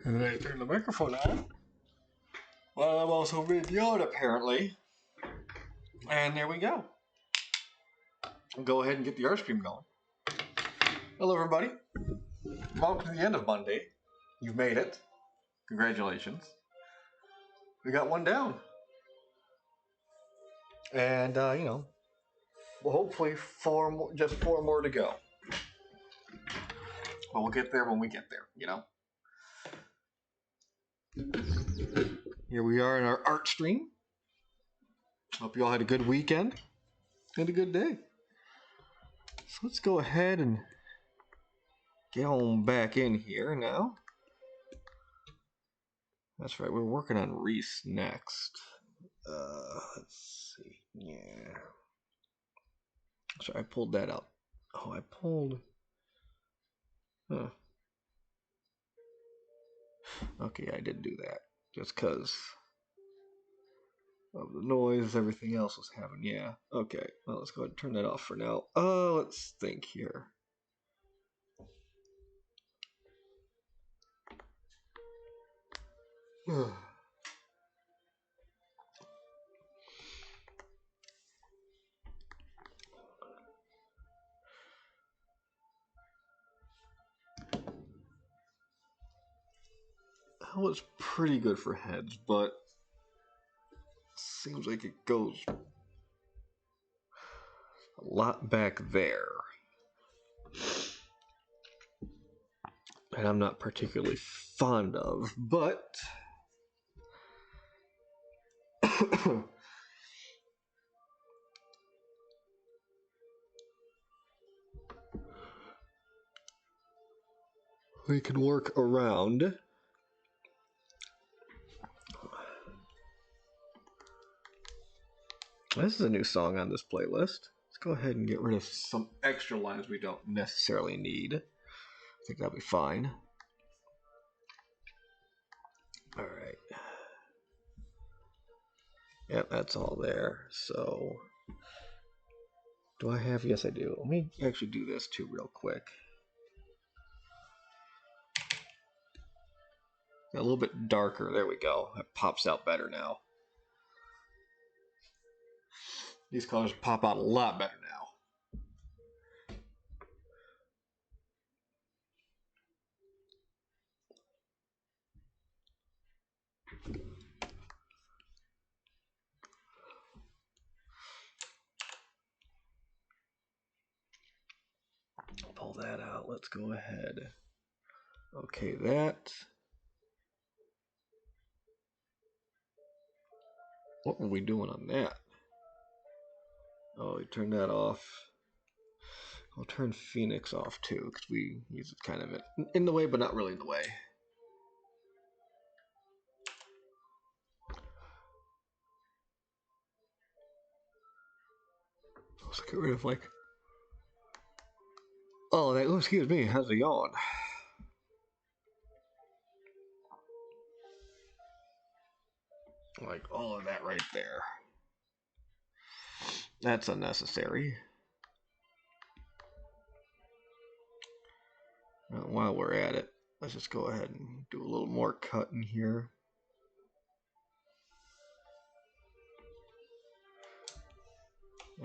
And then I turn the microphone on while I'm also videoed apparently. And there we go. I'll go ahead and get the art stream going. Hello everybody. Welcome to the end of Monday. You've made it. Congratulations. We got one down. And well, hopefully just four more to go. But we'll get there when we get there, Here we are in our art stream. Hope you all had a good weekend and a good day. So let's go ahead and get on back in here now. That's right, we're working on Reese next. Let's see. Yeah. Sorry, I pulled that out. Oh, I pulled. Huh. Okay, I did do that. Just because of the noise, everything else was having. Yeah. Okay. Well, let's go ahead and turn that off for now. Let's think here. That was pretty good for heads, but seems like it goes a lot back there. And I'm not particularly fond of, but we can work around. This is a new song on this playlist. Let's go ahead and get rid of some extra lines we don't necessarily need. I think that'll be fine. Alright. Yep, that's all there. So, do I have? Yes, I do. Let me actually do this too real quick. Got a little bit darker. There we go. It pops out better now. These colors pop out a lot better now. Pull that out. Let's go ahead. Okay, that. What were we doing on that? Oh, we turned that off. I'll turn Phoenix off too, because we use it kind of in the way, but not really in the way. Let's get rid of oh, that. Oh, excuse me. Has a yawn. Like all of that right there. That's unnecessary. While we're at it, let's just go ahead and do a little more cutting here.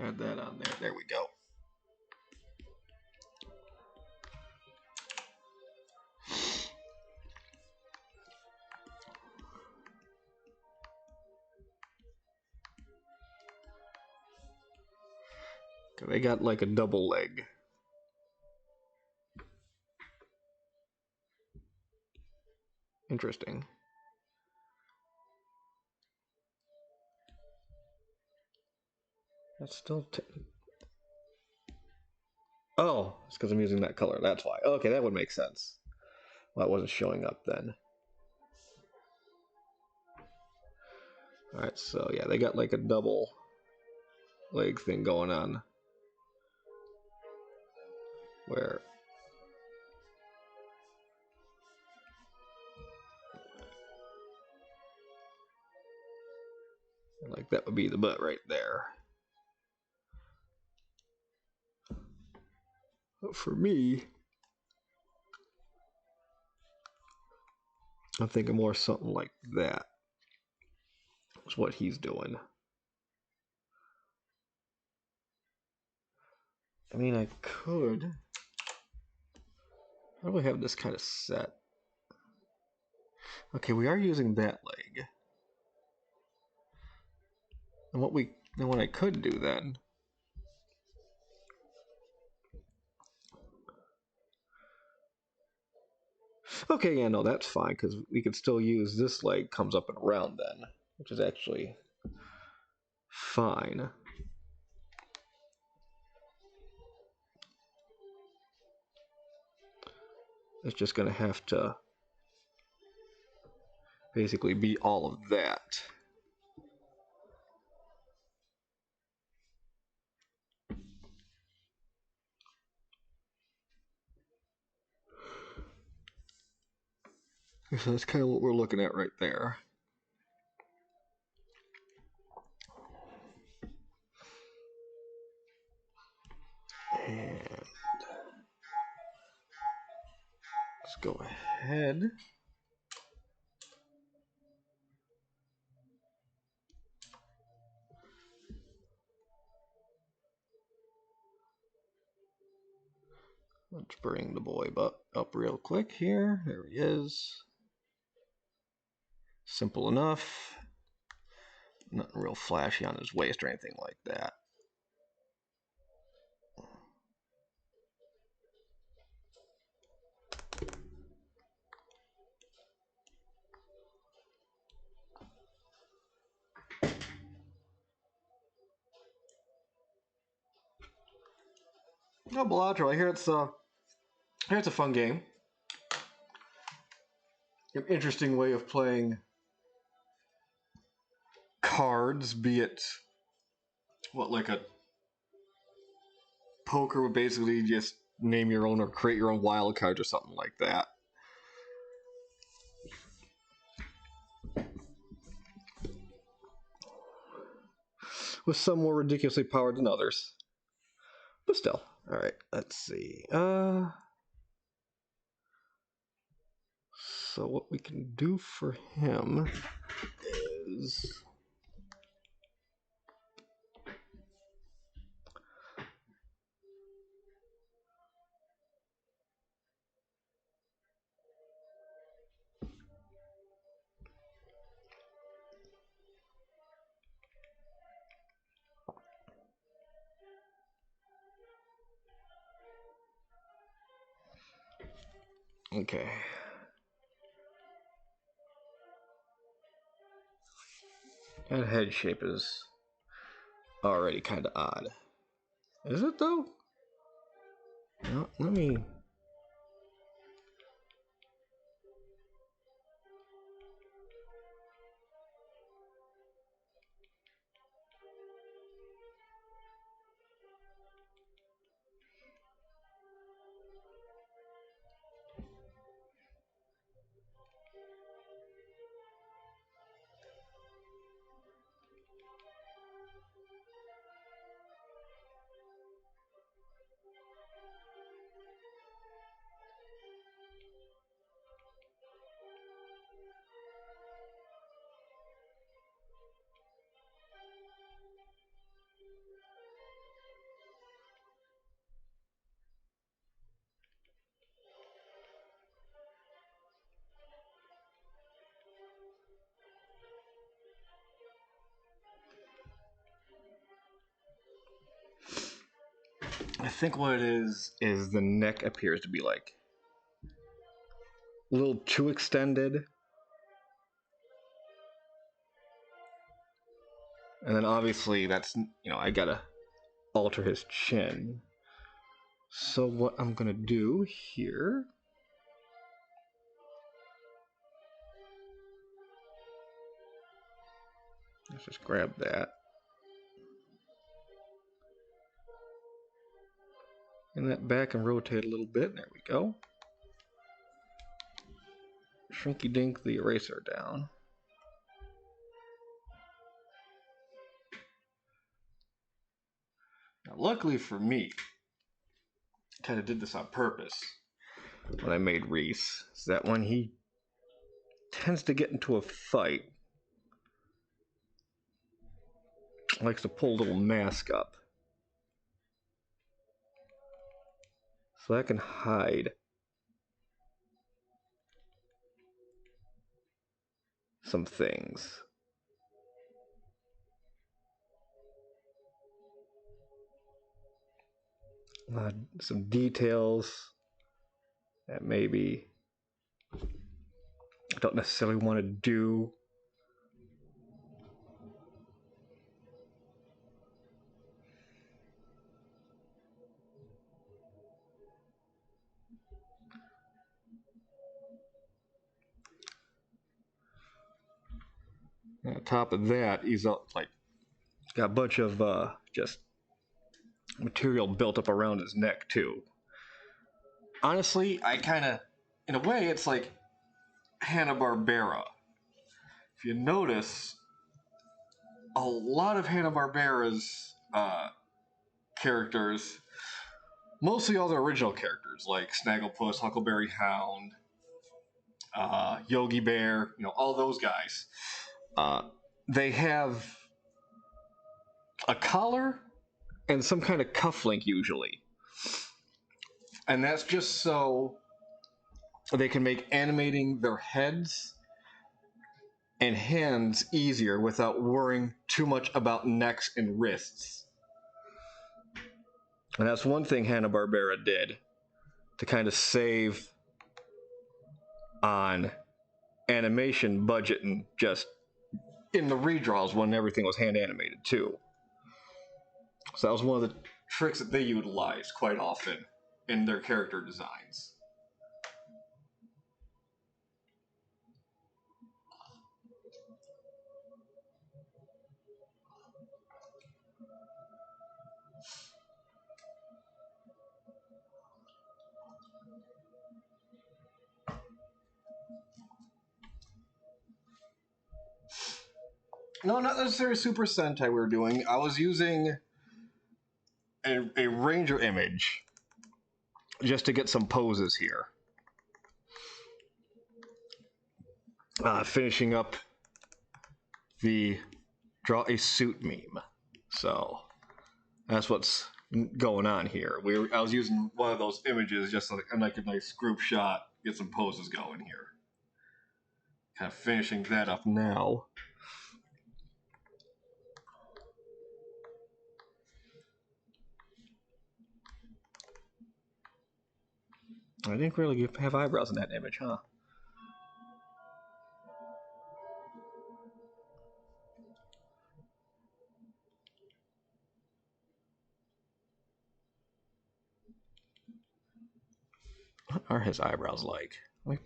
Add that on there. There we go. They got like a double leg. Interesting. That's still. Oh, it's because I'm using that color. That's why. Okay, that would make sense. Well, it wasn't showing up then. Alright, so yeah, they got like a double leg thing going on. Where like that would be the butt right there. But for me, I'm thinking more something like that is what he's doing. I mean, I could. How do I have this kind of set? Okay, we are using that leg. And what I could do then. Okay, yeah, no, that's fine, because we could still use this leg comes up and around then, which is actually fine. It's just going to have to basically be all of that. So that's kind of what we're looking at right there. And let's go ahead. Let's bring the boy up real quick here. There he is. Simple enough. Nothing real flashy on his waist or anything like that. Oh, Balatro, I hear it's a fun game. An interesting way of playing cards, be it like a poker would basically just name your own or create your own wild cards or something like that. With some more ridiculously powered than others. But still. Alright, let's see. So what we can do for him is okay. That head shape is already kind of odd. Is it though? No, let me. I think what it is the neck appears to be like a little too extended. And then obviously that's, I gotta alter his chin. So what I'm gonna do here, let's just grab that. And that back and rotate a little bit. There we go. Shrinky dink the eraser down. Now, luckily for me, I kind of did this on purpose when I made Reese. Is that when he tends to get into a fight. Likes to pull a little mask up. So I can hide some things. Some details that maybe I don't necessarily want to do. On top of that, he's like got a bunch of just material built up around his neck too. Honestly, I kind of, in a way, it's like Hanna-Barbera. If you notice, a lot of Hanna-Barbera's characters, mostly all the original characters like Snagglepuss, Huckleberry Hound, Yogi Bear, all those guys, they have a collar and some kind of cufflink usually. And that's just so they can make animating their heads and hands easier without worrying too much about necks and wrists. And that's one thing Hanna-Barbera did to kind of save on animation budget and just in the redraws when everything was hand animated too. So that was one of the tricks that they utilized quite often in their character designs. No, not necessarily Super Sentai we were doing. I was using a Ranger image just to get some poses here. Finishing up the draw a suit meme. So that's what's going on here. I was using one of those images just so I like a nice group shot, get some poses going here. Kind of finishing that up now. I didn't really have eyebrows in that image, huh? What are his eyebrows like? Let me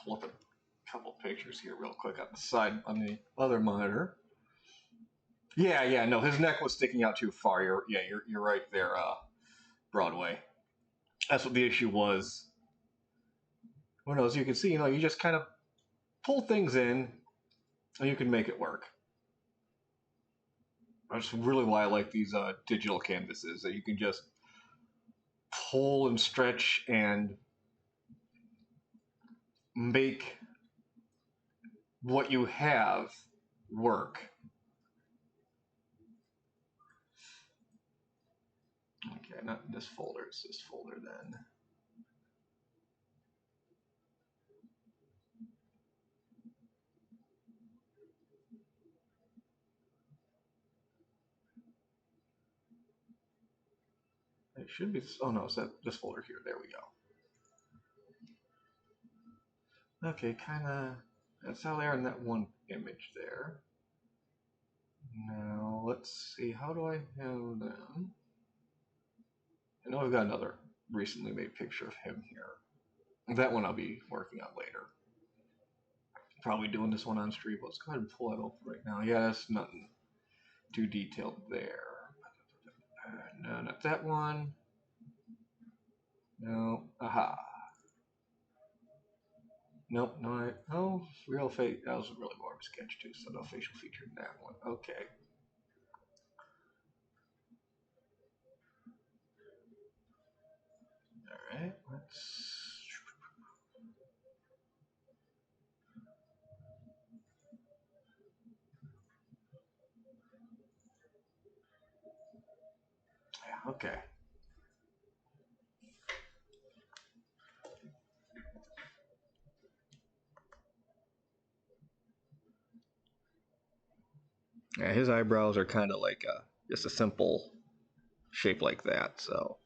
pull up a couple pictures here real quick on the side on the other monitor. Yeah, no, his neck was sticking out too far. You're right there, Broadway. That's what the issue was. Well, as you can see, you just kind of pull things in, and you can make it work. That's really why I like these digital canvases, that you can just pull and stretch and make what you have work. Okay, not this folder, it's this folder then. It should be, oh no, it's this folder here, there we go. Okay, kind of, that's how they are in that one image there. Now, let's see, how do I have them? I know I've got another recently made picture of him here. That one I'll be working on later. Probably doing this one on stream. Let's go ahead and pull it open right now. Yeah, that's nothing too detailed there. No, not that one. No, aha. Nope, no, oh, real face. That was really more of a sketch too, so no facial feature in that one. Okay. All right, let's. Okay. Yeah, his eyebrows are kind of like just a simple shape like that, so.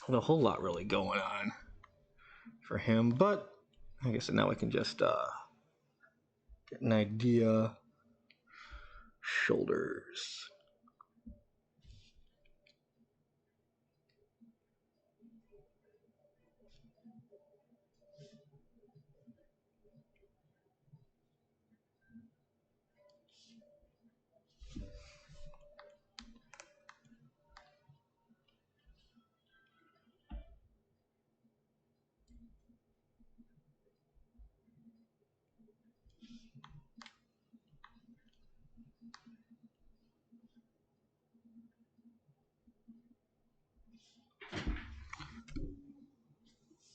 Not a whole lot really going on for him, but I guess now we can just get an idea. Shoulders.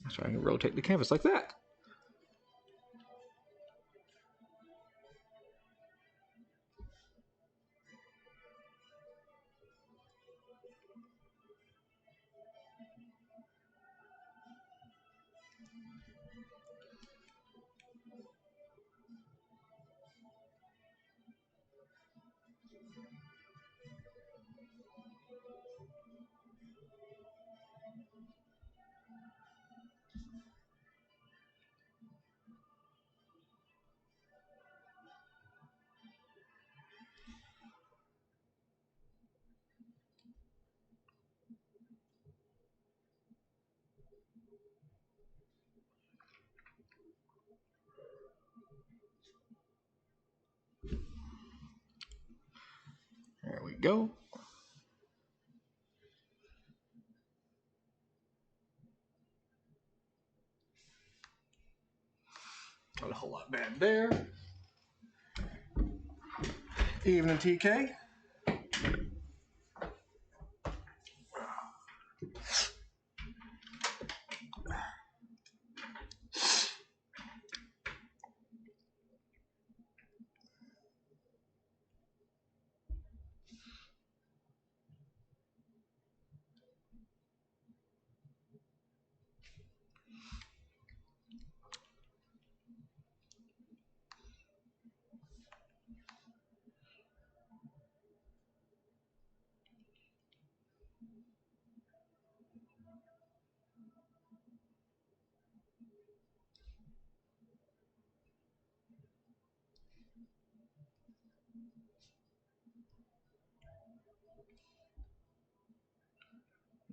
So I can rotate the canvas like that. There we go. Not a whole lot bad there. Evening, TK.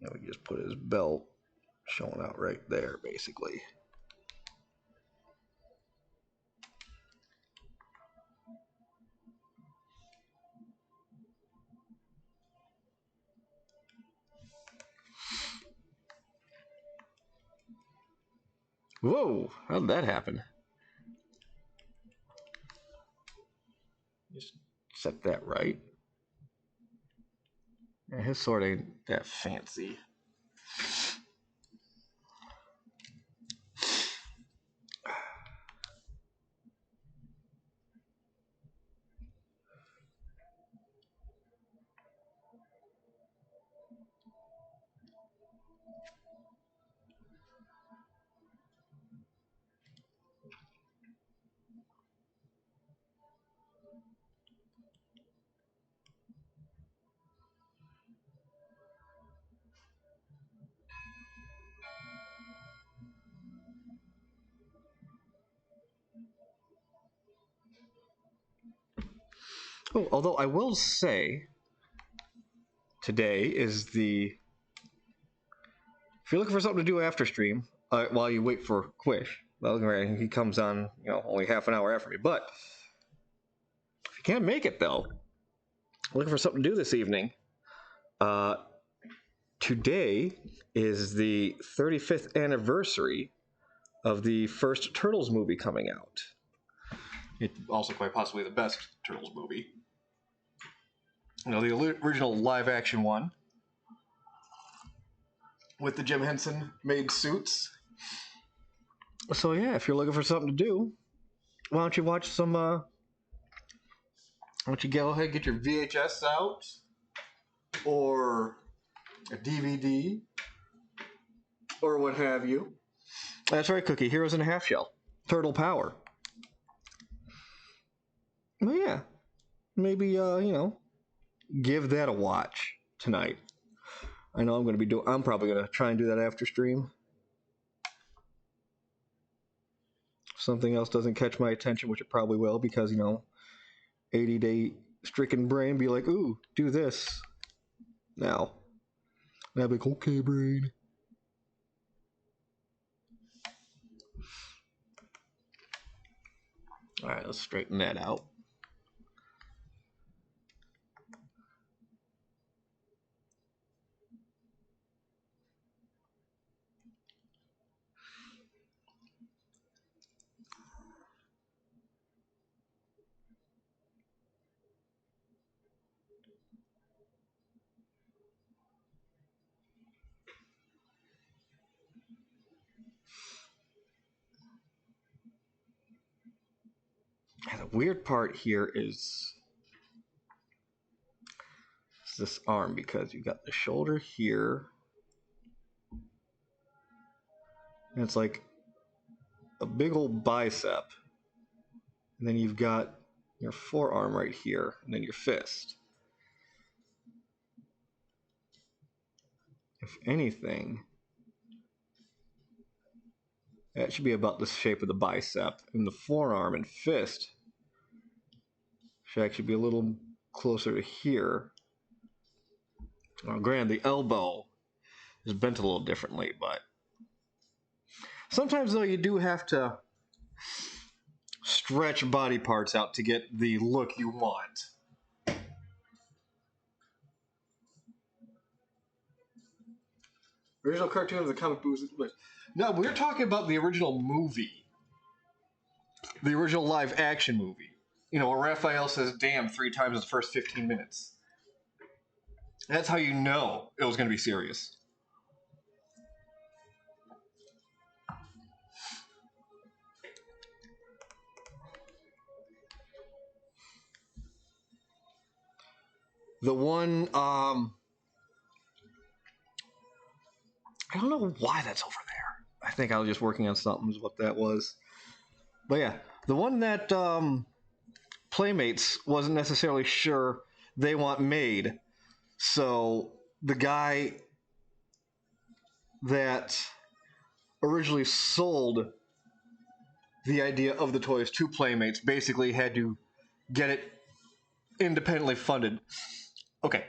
Now we just put his belt showing out right there, basically. Whoa, how did that happen? Just set that right. Yeah, his sword ain't that fancy. Oh, although I will say, today is the. If you're looking for something to do after stream, while you wait for Quish, well, he comes on, only half an hour after me. But if you can't make it though, looking for something to do this evening, today is the 35th anniversary of the first Turtles movie coming out. It's also quite possibly the best Turtles movie. You know, the original live-action one with the Jim Henson made suits. So yeah, if you're looking for something to do, why don't you watch some? Why don't you go ahead and get your VHS out or a DVD or what have you? That's right, Cookie. Heroes in a Half Shell, Turtle Power. Well, yeah, maybe give that a watch tonight. I know I'm probably gonna try and do that after stream. Something else doesn't catch my attention, which it probably will, because 80-day stricken brain be like, ooh, do this now. And I'll be like, okay, brain. All right, let's straighten that out. And the weird part here is this arm, because you've got the shoulder here, and it's like a big old bicep, and then you've got your forearm right here, and then your fist. If anything, that should be about the shape of the bicep, and the forearm and fist should actually be a little closer to here. Now, granted, the elbow is bent a little differently, but sometimes, though, you do have to stretch body parts out to get the look you want. Original cartoon of the comic books. No, we're talking about the original movie. The original live action movie. Where Raphael says damn 3 times in the first 15 minutes. That's how you know it was going to be serious. The one, I don't know why that's over there. I think I was just working on something, is what that was. But yeah, the one that Playmates wasn't necessarily sure they want made. So the guy that originally sold the idea of the toys to Playmates basically had to get it independently funded. Okay,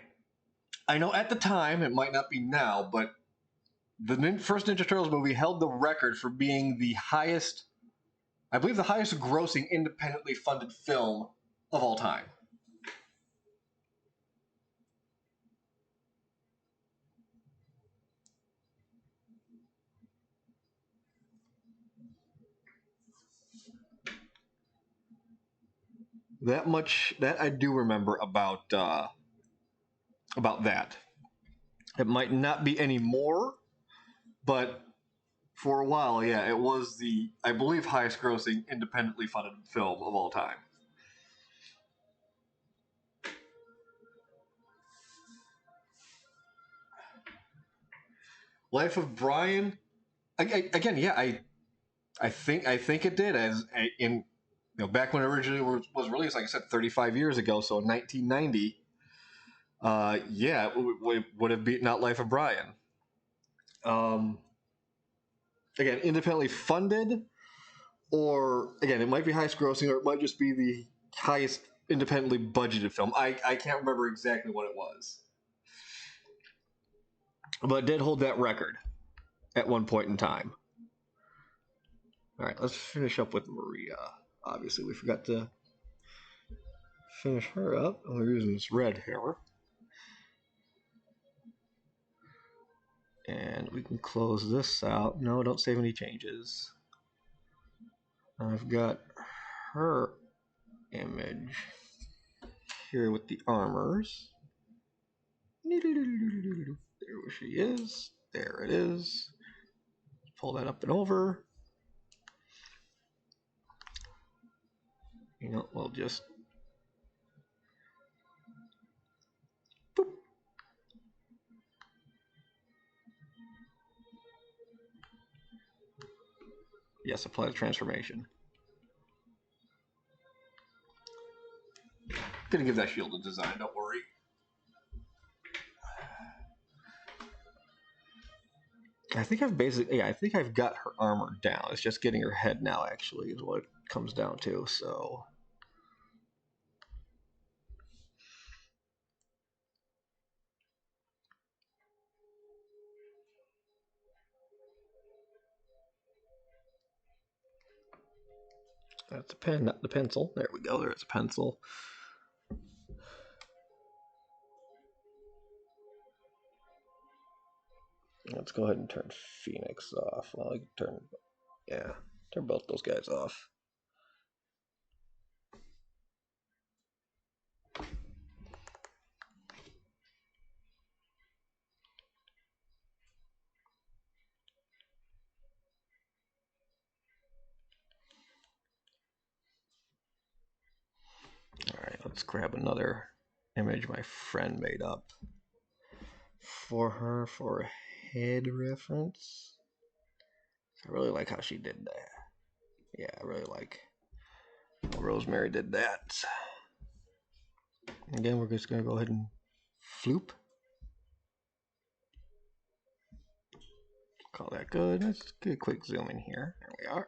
I know at the time, it might not be now, but the first Ninja Turtles movie held the record for being the highest, I believe the highest grossing independently funded film of all time. That much, that I do remember about that. It might not be anymore, but for a while, yeah, it was the, I believe, highest grossing independently funded film of all time. Life of Brian, again, yeah, I think it did, as in back when it originally was released, like I said, 35 years ago, so in 1990. Yeah, it would have beaten out Life of Brian. Again, independently funded, or again, it might be highest grossing, or it might just be the highest independently budgeted film. I can't remember exactly what it was, but it did hold that record at one point in time. All right, let's finish up with Maria. Obviously, we forgot to finish her up, and we're using this red hair. And we can close this out. No, don't save any changes. I've got her image here with the armors. There she is. There it is. Pull that up and over. You know, we'll just boop. Yes, apply the transformation. Gonna give that shield a design, don't worry. I think I've got her armor down. It's just getting her head now, actually, is what it comes down to. So that's a pen, not the pencil. There we go. There's a pencil. Let's go ahead and turn Phoenix off. Well, I can turn both those guys off. All right, let's grab another image my friend made up for her for a head reference. I really like how she did that. Yeah, I really like how Rosemary did that. Again, we're just going to go ahead and floop. Call that good. Let's get a quick zoom in here. There we are.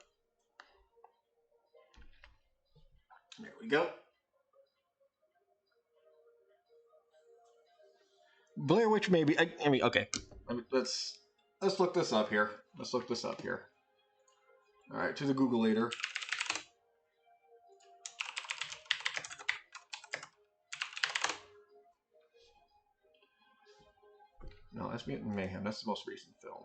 There we go. Blair Witch maybe. I mean, okay. Let's look this up here. Let's look this up here. All right, to the Google later. No, that's Mutant Mayhem. That's the most recent film.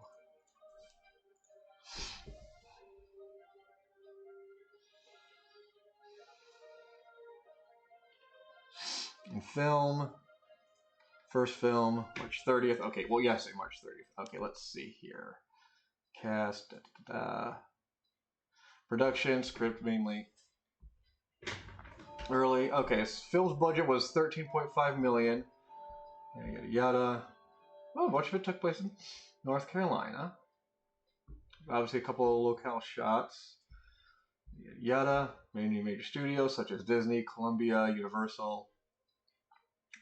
In film, first film, March 30th. Okay, well, yes, March 30th. Okay, let's see here. Cast, production, script mainly. Early. Okay, so film's budget was $13.5 million. Yada yada. Oh, much of it took place in North Carolina. Obviously, a couple of locale shots. Yada yada. Many major studios such as Disney, Columbia, Universal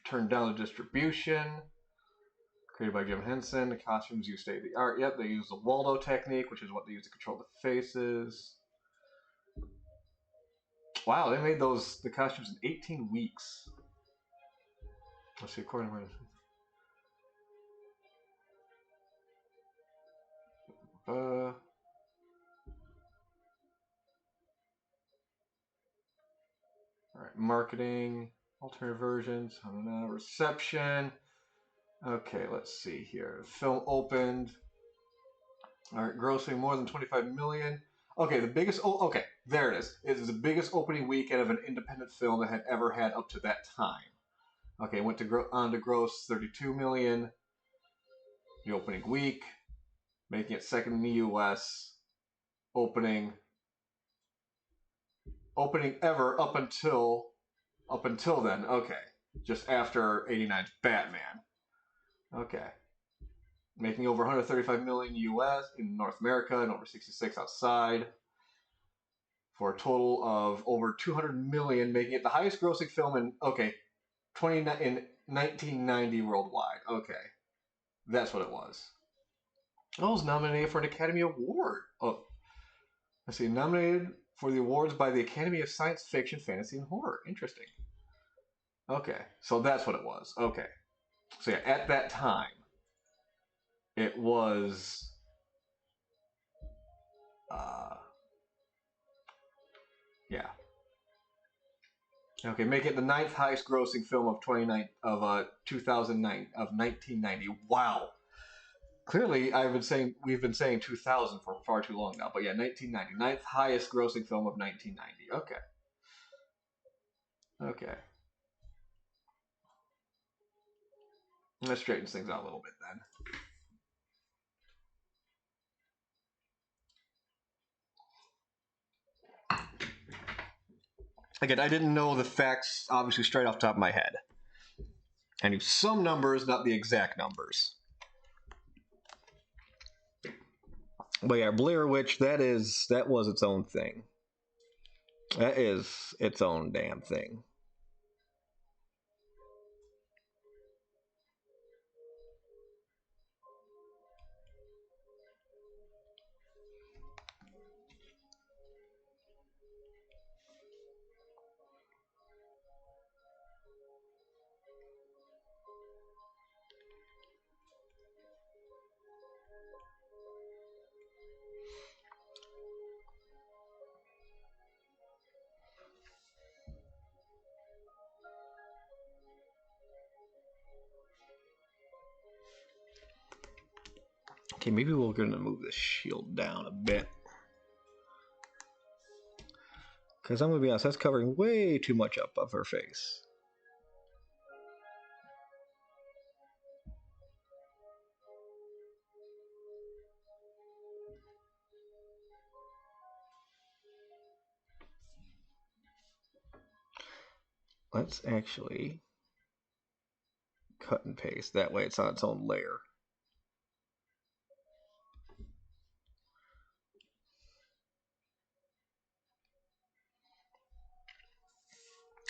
turned down the distribution. Created by Jim Henson. The costumes use state of the art. Yep, they use the Waldo technique, which is what they use to control the faces. Wow, they made the costumes in 18 weeks. Let's see, according to all right, marketing, alternate versions, I don't know, reception. Okay, let's see here. The film opened. All right, grossing more than 25 million. Okay, okay, there it is. It is the biggest opening weekend of an independent film that had ever had up to that time. Okay, it went on to gross 32 million the opening week, making it second in the U.S. opening ever up until then. Okay, just after '89's Batman. Okay, making over 135 million U.S. in North America and over 66 outside, for a total of over 200 million, making it the highest grossing film in 1990 worldwide. Okay, that's what it was. Oh, it was nominated for an Academy Award. Oh, let's see, nominated for the awards by the Academy of Science Fiction, Fantasy, and Horror. Interesting. Okay, so that's what it was. Okay, so yeah, at that time, it was. Yeah. Okay, make it the ninth highest grossing film of 2009 of 2009 of 1990. Wow. Clearly, we've been saying 2000 for far too long now. But yeah, 1990, ninth highest grossing film of 1990. Okay, okay. That straightens things out a little bit then. Again, I didn't know the facts obviously straight off the top of my head. I knew some numbers, not the exact numbers. But yeah, Blair Witch, that was its own thing. That is its own damn thing. Okay, maybe we're gonna move this shield down a bit. Because I'm gonna be honest, that's covering way too much up of her face. Let's actually cut and paste. That way it's on its own layer.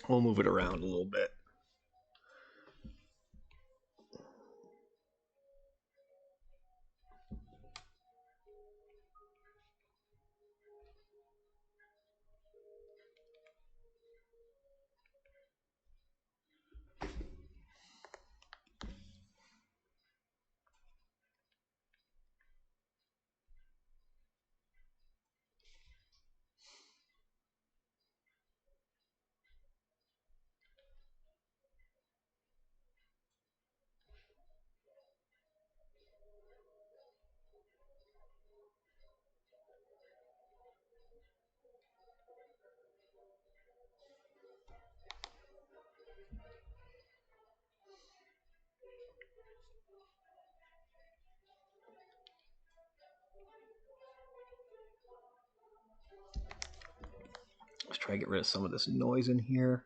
We'll move it around a little bit. Let's try to get rid of some of this noise in here.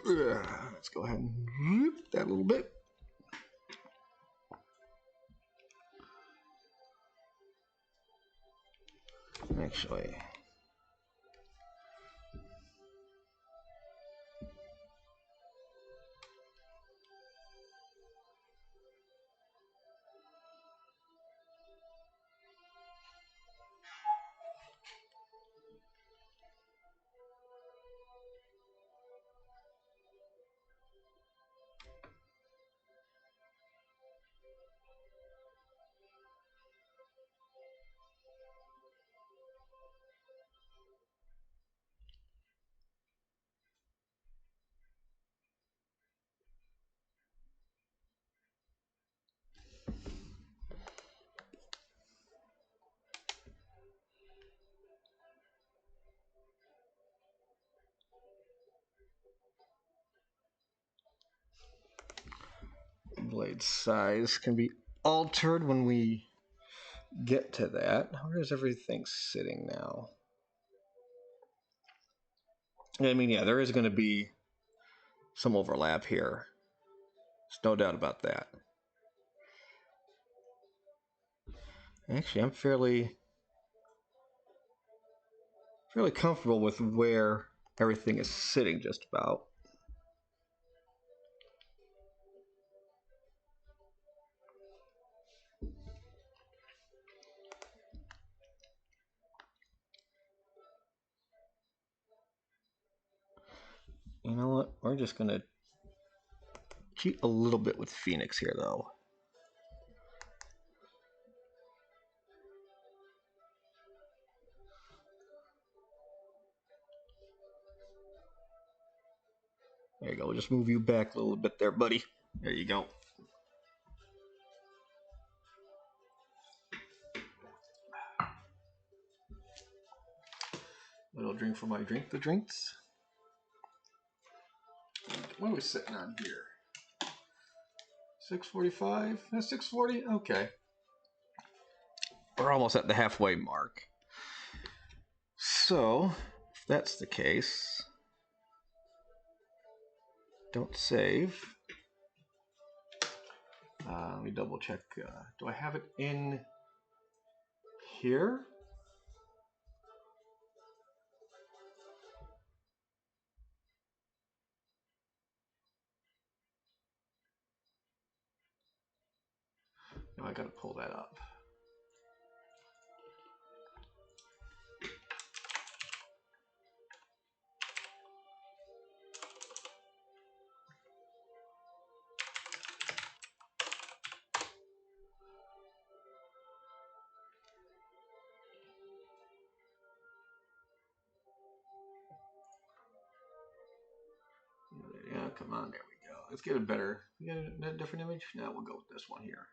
Let's go ahead and rip that a little bit. Actually, blade size can be altered when we get to that. Where is everything sitting now? I mean, yeah, there is going to be some overlap here. There's no doubt about that. Actually, I'm fairly comfortable with where everything is sitting just about. You know what? We're just going to cheat a little bit with Phoenix here, though. There you go. We'll just move you back a little bit there, buddy. There you go. Little drink for my drink the drinks. What are we sitting on here? 6:45? That's 6:40? Okay. We're almost at the halfway mark. So, if that's the case, don't save. Let me double check. Do I have it in here? No, I gotta pull that up. Yeah, come on, there we go. Let's get a better, you got a different image? Now we'll go with this one here.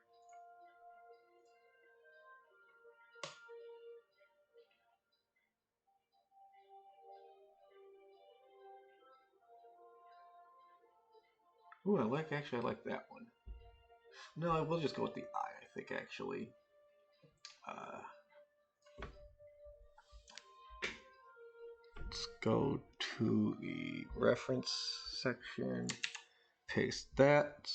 Ooh, I like that one. No, we'll just go with the eye, I think, actually. Let's go to the reference section, paste that.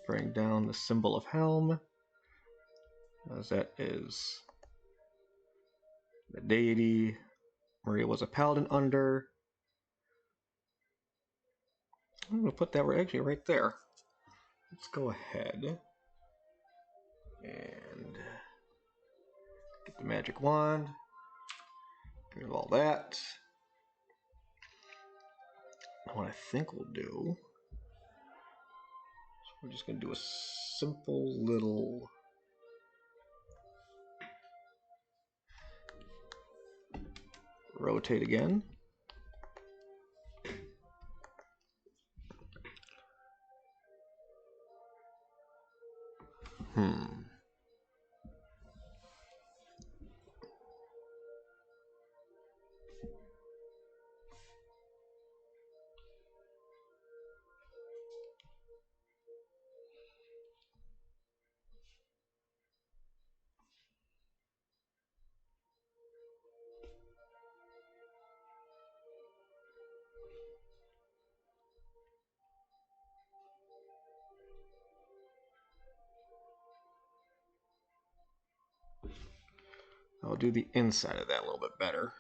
Bring down the symbol of Helm, as that is the deity Maria was a paladin under. I'm going to put that actually right there. Let's go ahead and get the magic wand. Get rid of all that. What I think we'll do, so we're just going to do a simple little rotate again. I'll do the inside of that a little bit better.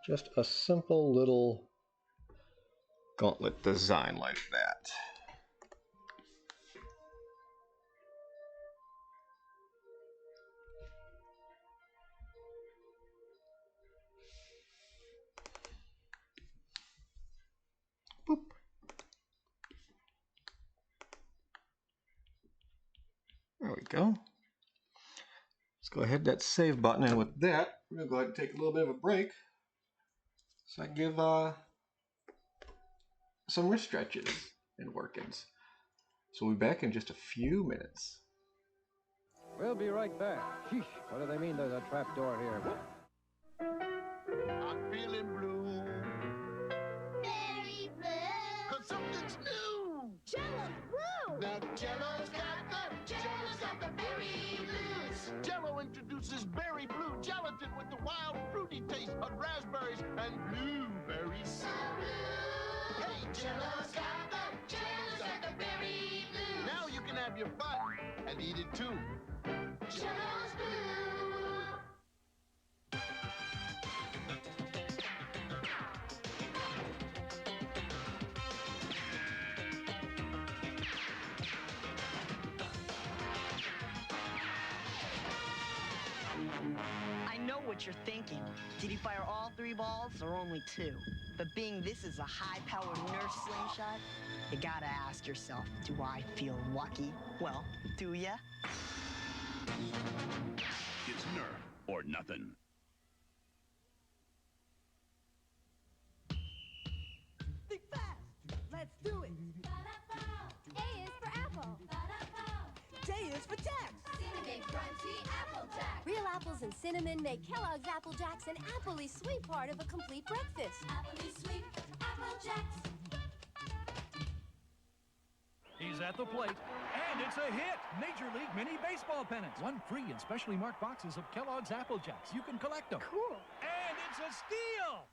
Just a simple little gauntlet design like that. Boop. There we go. Let's go ahead and that save button, and with that, we're going to go ahead and take a little bit of a break so I can give some wrist stretches and workings. So we'll be back in just a few minutes. We'll be right back. Sheesh, what do they mean there's a trap door here? I'm feeling blue. Very blue. 'Cause something's new. Jello's blue. Now Jello's got the berry blues. Jello introduces berry blue gelatin with the wild fruity taste of raspberries and blueberries. So blue. Hey, Jello's got the berry blues. Now you can have your fun and eat it too. Jello's blue. I know what you're thinking. Did he fire all 3 balls or only 2? But being this is a high-powered Nerf slingshot, you gotta ask yourself, do I feel lucky? Well, do ya? It's Nerf or nothing. Think fast. Let's do it. A is for apple. J is for Jax. Cinnamon crunchy apple jack. Real apples and cinnamon make Kellogg's Apple Jacks an appley sweet part of a complete breakfast. Appley sweet apple jacks. He's at the plate, and it's a hit! Major League Mini Baseball pennants. 1 free in specially marked boxes of Kellogg's Apple Jacks. You can collect them. Cool. And it's a steal!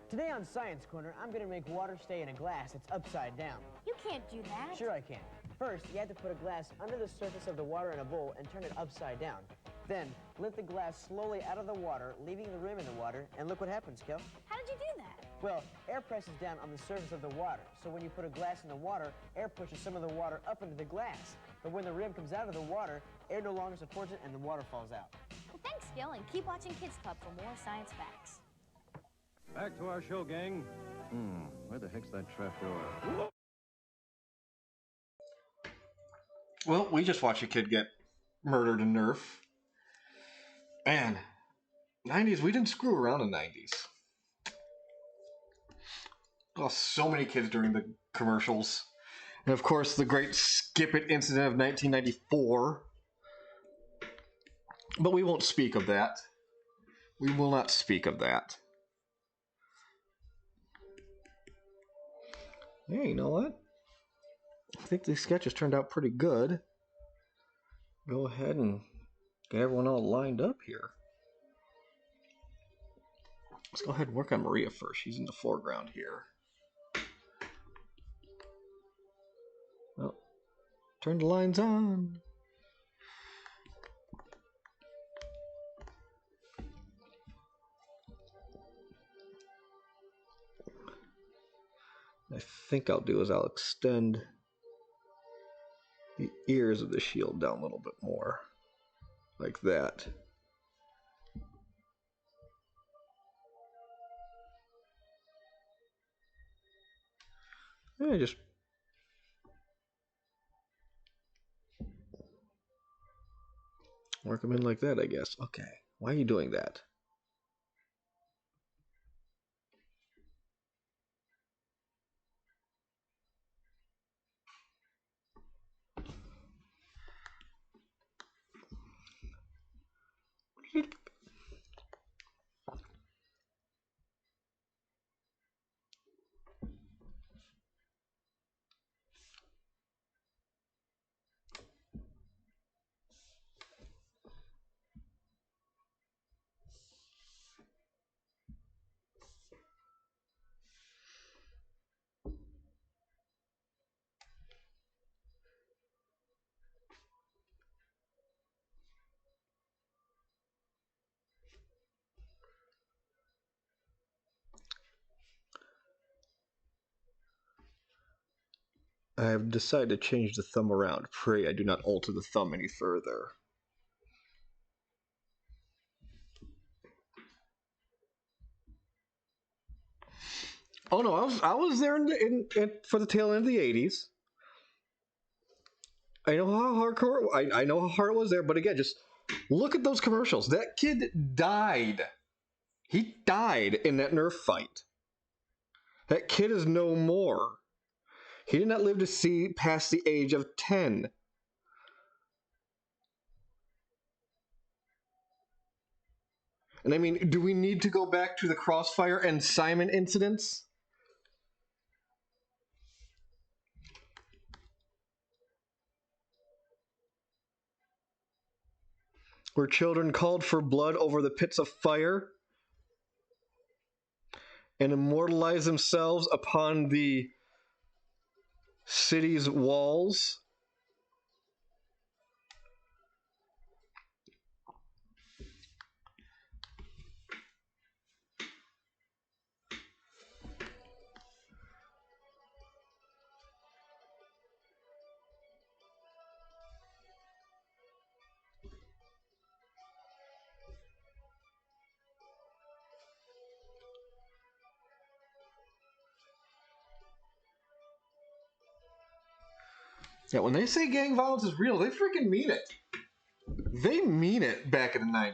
Today on Science Corner, I'm going to make water stay in a glass that's upside down. You can't do that. Sure I can. First, you have to put a glass under the surface of the water in a bowl and turn it upside down. Then, lift the glass slowly out of the water, leaving the rim in the water, and look what happens, Kel. How did you do that? Well, air presses down on the surface of the water, so when you put a glass in the water, air pushes some of the water up into the glass. But when the rim comes out of the water, air no longer supports it and the water falls out. Well, thanks, Gil, and keep watching Kids Club for more science facts. Back to our show, gang. Where the heck's that trap door? Well, we just watched a kid get murdered in Nerf. And 90s, we didn't screw around in 90s. Lost so many kids during the commercials. And of course, the great Skip It incident of 1994. But we won't speak of that. We will not speak of that. Hey, you know what? I think these sketches turned out pretty good. Go ahead and get everyone all lined up here. Let's go ahead and work on Maria first. She's in the foreground here. Well, turn the lines on. I think I'll do is I'll extend the ears of the shield down a little bit more, like that. And I just work them in like that, I guess. Okay, Why are you doing that? I have decided to change the thumb around. Pray I do not alter the thumb any further. Oh no, I was there for the tail end of the '80s. I know how hardcore. I know how hard it was there, but again, just look at those commercials. That kid died. He died in that Nerf fight. That kid is no more. He did not live to see past the age of 10. And I mean, do we need to go back to the Crossfire and Simon incidents? Where children called for blood over the pits of fire and immortalized themselves upon the city's walls? Yeah, when they say gang violence is real, they freaking mean it. They mean it back in the 90s.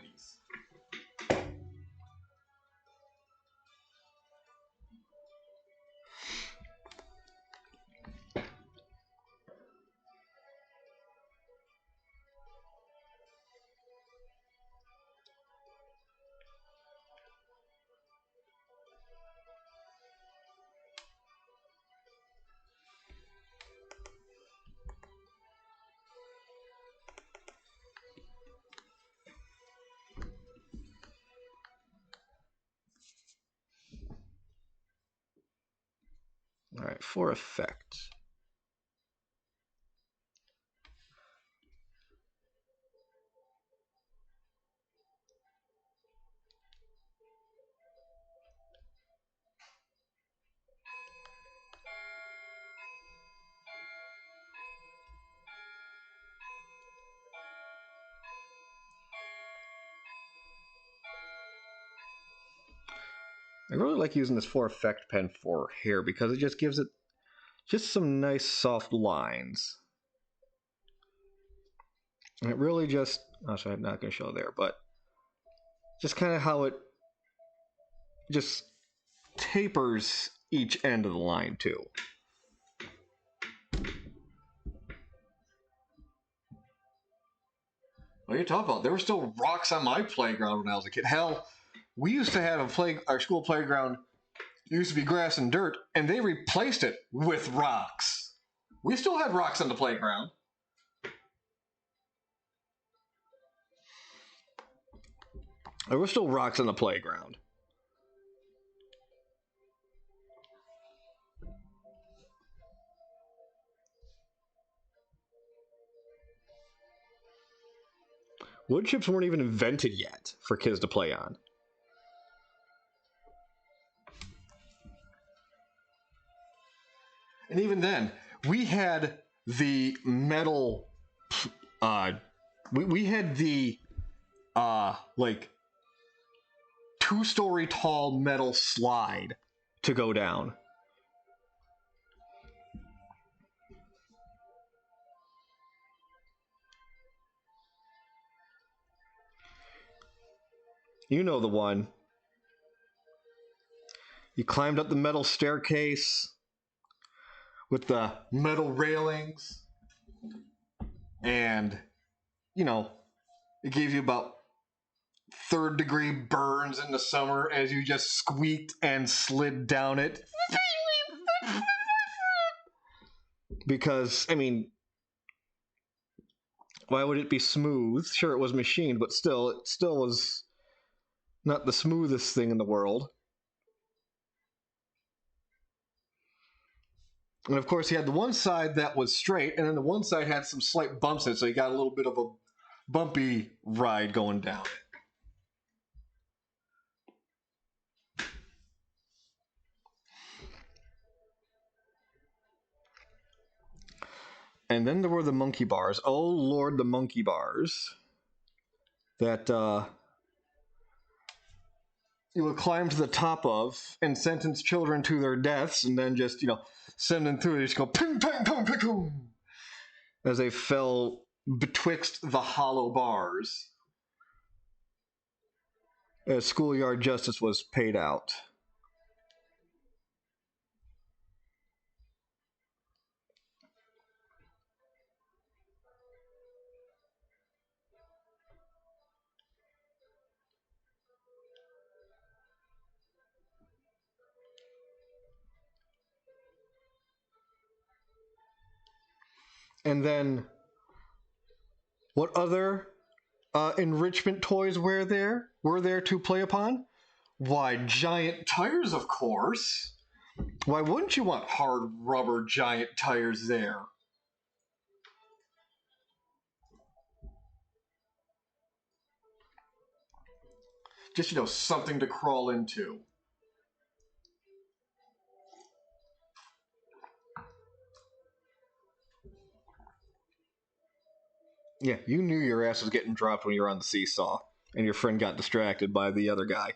All right, for effect. I really like using this for effect pen for hair because it just gives it just some nice soft lines. And it really just, actually I'm not going to show there, but just kind of how it just tapers each end of the line too. What are you talking about? There were still rocks on my playground when I was a kid. Hell, we used to have our school playground used to be grass and dirt, and they replaced it with rocks. We still had rocks on the playground. There were still rocks on the playground. Wood chips weren't even invented yet for kids to play on. And even then, we had the metal. We had the like 2-story tall metal slide to go down. You know the one. You climbed up the metal staircase with the metal railings, and, you know, it gave you about third-degree burns in the summer as you just squeaked and slid down it. Because, I mean, why would it be smooth? Sure, it was machined, but still, it still was not the smoothest thing in the world. And of course, you had the one side that was straight, and then the one side had some slight bumps in it, so you got a little bit of a bumpy ride going down. And then there were the monkey bars. Oh Lord, the monkey bars. That you would climb to the top of and sentence children to their deaths, and then just, you know, send them through. They just go ping, ping, ping, ping, ping, as they fell betwixt the hollow bars, as schoolyard justice was paid out. And then, what other enrichment toys were there to play upon? Why, giant tires, of course. Why wouldn't you want hard rubber giant tires there? Just, you know, something to crawl into. Yeah, you knew your ass was getting dropped when you were on the seesaw, and your friend got distracted by the other guy.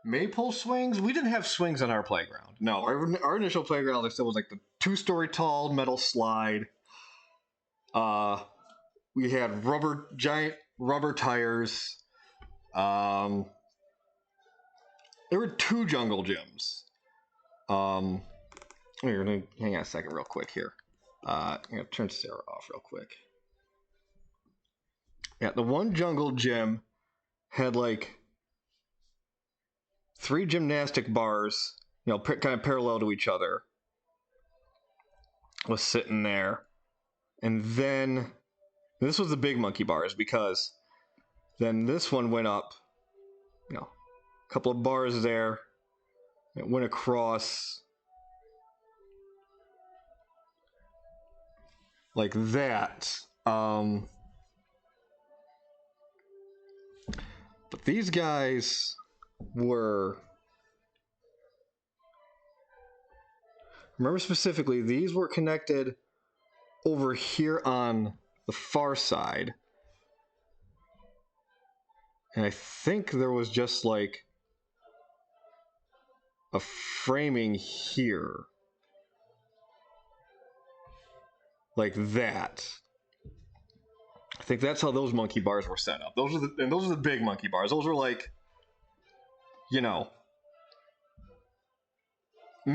Maypole swings? We didn't have swings on our playground. No, our initial playground, like I said, was like the 2-story tall metal slide. We had giant rubber tires. There were 2 jungle gyms. Here, hang on a second, real quick here. I'm gonna turn Sarah off real quick. Yeah, the one jungle gym had like 3 gymnastic bars, you know, kind of parallel to each other, was sitting there. And then this was the big monkey bars, because then this one went up, you know, a couple of bars there. It went across like that. But these guys were, remember specifically, these were connected over here on the far side. And I think there was just like a framing here. Like that. I think that's how those monkey bars were set up. Those are the big monkey bars. Those are like, you know,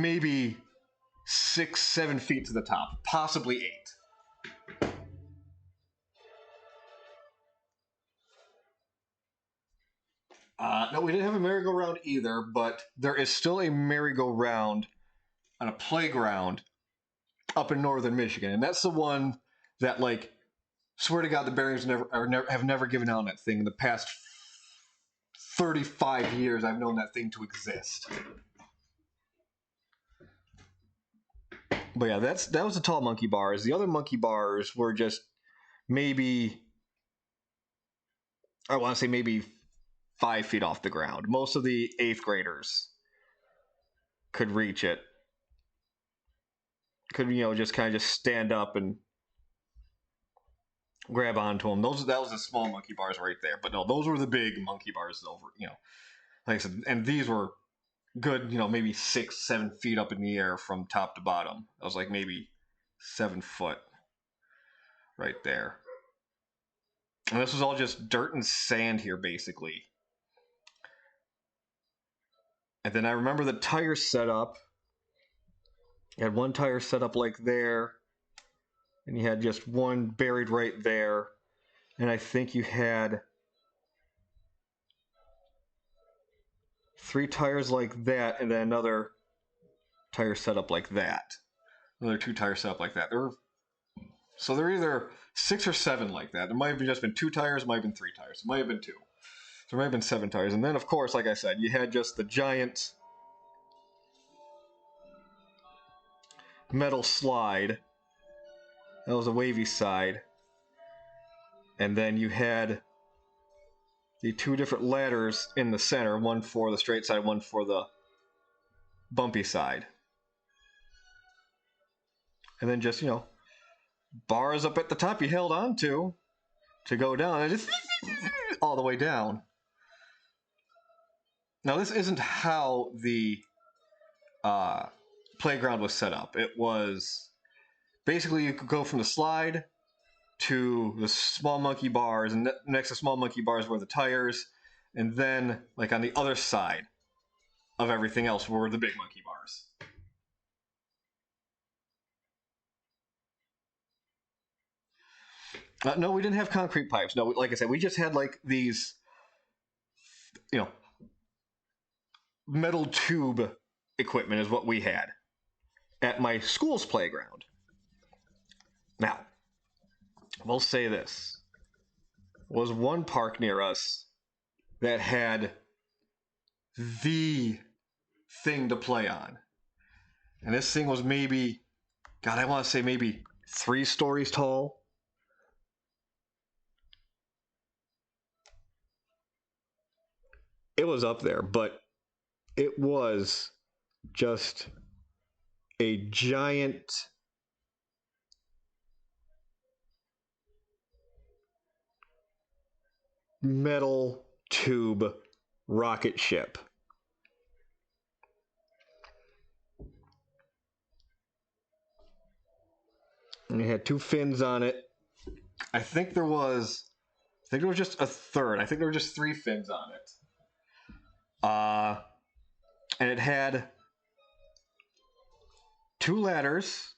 maybe 6, 7 feet to the top, possibly 8. No, we didn't have a merry-go-round either, but there is still a merry-go-round on a playground up in northern Michigan, and that's the one that, like, swear to God, the Bearings have never given out on that thing. In the past 35 years, I've known that thing to exist. But yeah, that was the tall monkey bars. The other monkey bars were just maybe, I want to say maybe 5 feet off the ground. Most of the 8th graders could reach it. Could, just kind of just stand up and grab onto them. That was the small monkey bars right there. But no, those were the big monkey bars over, like I said, and these were good, maybe 6, 7 feet up in the air from top to bottom. That was like maybe 7 foot right there. And this was all just dirt and sand here, basically. And then I remember the tire setup. You had one tire set up like there, and you had just one buried right there. And I think you had 3 tires like that, and then another tire set up like that. Another 2 tires set up like that. So they're either 6 or 7 like that. There might have just been 2 tires, it might have been 3 tires, it might have been 2. So it might have been 7 tires. And then, of course, like I said, you had just the giant metal slide. That was a wavy side. And then you had the 2 different ladders in the center, one for the straight side, one for the bumpy side. And then just, bars up at the top you held on to go down, and just all the way down. Now, this isn't how the playground was set up. It was basically you could go from the slide to the small monkey bars, and next to small monkey bars were the tires, and then, like, on the other side of everything else were the big monkey bars. No, we didn't have concrete pipes. No, like I said, we just had, like, these, metal tube equipment is what we had at my school's playground. Now, we'll say this. Was one park near us that had the thing to play on. And this thing was maybe, God, I want to say maybe 3 stories tall. It was up there, but it was just a giant metal tube rocket ship. And it had 2 fins on it. I think there was just a third. I think there were just 3 fins on it. And it had 2 ladders.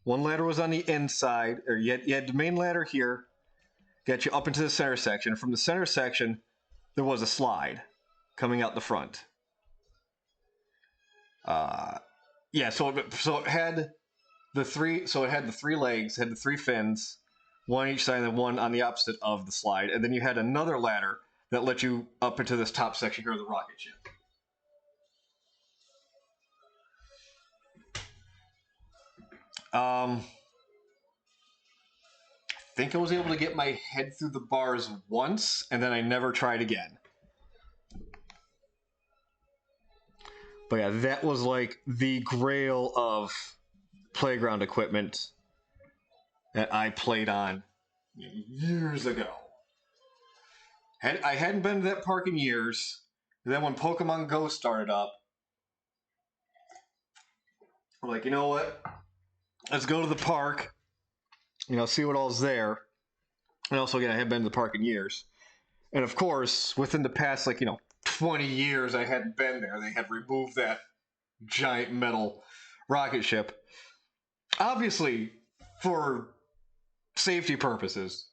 One ladder was on the inside, or you had the main ladder here, get you up into the center section. From the center section, there was a slide coming out the front. Yeah, so it had the 3. So it had the 3 legs, had the 3 fins, one on each side, and then one on the opposite of the slide. And then you had another ladder that let you up into this top section here of the rocket ship. I think I was able to get my head through the bars once, and then I never tried again. But yeah, that was like the grail of playground equipment that I played on years ago. I hadn't been to that park in years. And then when Pokemon Go started up, I'm like, you know what? Let's go to the park, see what all's there. And also, again, I hadn't been to the park in years. And of course, within the past, 20 years I hadn't been there. They had removed that giant metal rocket ship. Obviously, for safety purposes,